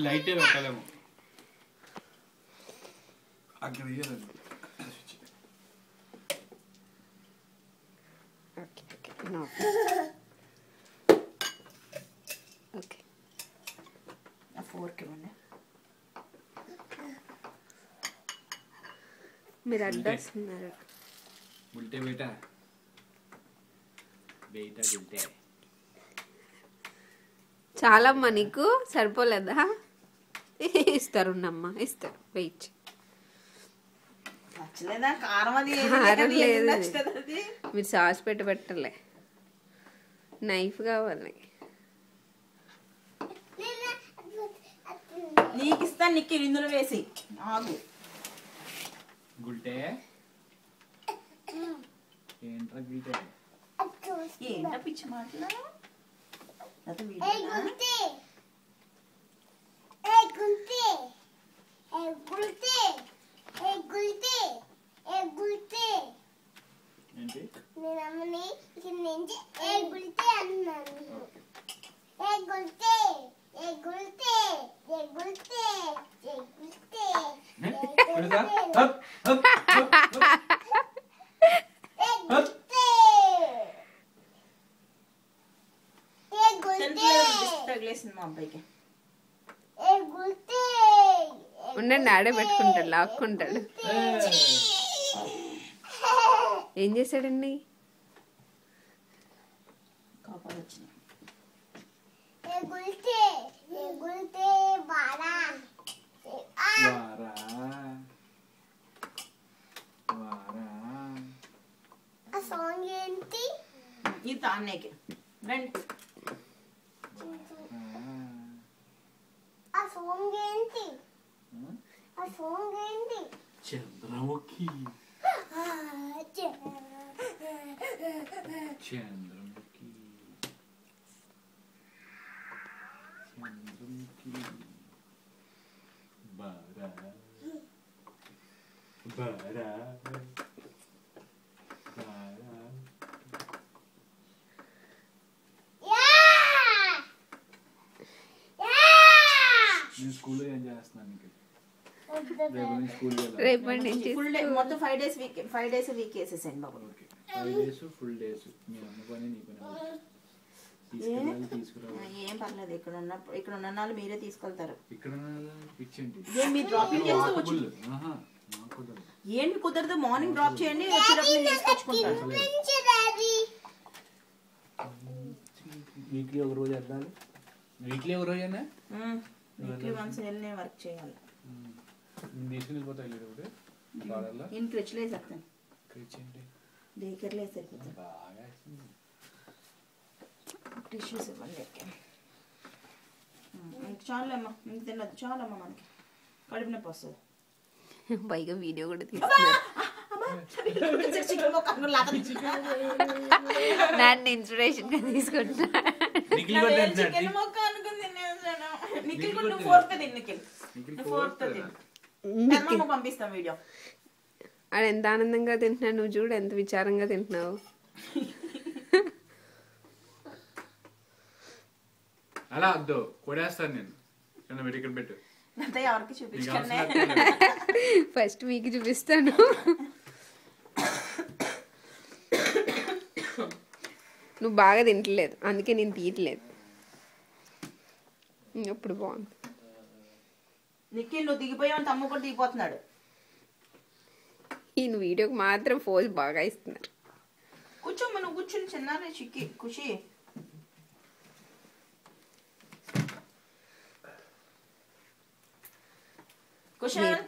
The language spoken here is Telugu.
లైట్ పెట్టలేము అక్కడ ఓకే ఫోర్క్ ఇవ్వండి. మీరు అడ్డొస్తున్నారు. ఉల్టే బేటా బేటా ఉల్టే. చాలమ్మా, నీకు సరిపోలేదా? ఇస్తారు ఉన్నమ్మా, ఇస్తారు. వెయిట్. నచ్చలేదా కారం? అది లేదు, మీరు సాస్ పెట్టలే. నైఫ్ కావాలి. నీకు ఇస్తాను నిక్కి, ఇందులో వేసి ఆగు. గుల్టే ఏంట్రా గుల్టే? ఏంటా పిచ్చి మాటలు? తగిలేసింది మా అబ్బాయికి. ఉండండి, ఆడే పెట్టుకుంటాడు, లాక్కుంటాడు. ఏం చేశాడండి? కాపాడు వచ్చింది. ఇది తాన్నేకి రండి. చంద్రముఖి చంద్రముఖి చంద్రముఖి బారా బారా బారా. నేను స్కూల్లో ఏం చేస్తున్నాను నీకు? రేపటి నుంచి ఫుల్ డే మొత్తం 5 days వీక్ వేసేసండి బాబు. 5 days ఫుల్ డేస్. మీ అమ్మ పని నీ పని తీసుకురా. ఏం పర్లేదు, ఇక్కడ ఉన్న నాళ్ళు మీరే తీసుకెళ్తారు. ఇక్కడ మీరు డ్రాపింగ్ చేసుకోవచ్చు. ఏంటి కుదరదు? మార్నింగ్ డ్రాప్ చేయండి, వచ్చేటప్పుడు తీసుకొచ్చుకుంటారు. వీక్లీ ఒక రోజు వెళ్తాను. వీక్లీ ఒక రోజు అయినా వీక్లీ వన్స్ వెళ్ళి వర్క్ చేయాలి. తీసుకుని వెళ్ళిపోతాయి. నేను క్రిచ్లో వేసేస్తాను. డేకర్లో వేసేపోతాను. బాగా టిష్యూస్ ఇవ్వండి. చాలమ్మా, ఇంక తినద్దు. చాలమ్మా, మనకి కడుపు నొప్పి వస్తుంది. పైగా వీడియో కూడా తీస్తున్నారు. నన్ను ఇన్స్పిరేషన్ గా తీసుకుంటా. పంపిస్తాం వీడియో. ఆడ ఎంత ఆనందంగా తింటున్నావు, నువ్వు చూడు ఎంత విచారంగా తింటున్నావు. అలా వద్దు, కొడేస్తాను నేను. ఇక్కడ పెట్టు. ఎవరికి చూపించండి, ఫస్ట్ మీకు చూపిస్తాను. నువ్వు బాగా తింటలేదు, అందుకే నేను తీయట్లేదు. ఇప్పుడు బాగుంది. నిఖిల్ నువ్వు దిగిపోయావు, తమ్ము కూడా దిగిపోతున్నాడు. ఈయన వీడియోకి మాత్రం ఫోజ్ బాగా ఇస్తున్నారు. కూర్చోమ్మ, నువ్వు కూర్చుని చిన్నారే చిక్కి ఖుషి. కుషన్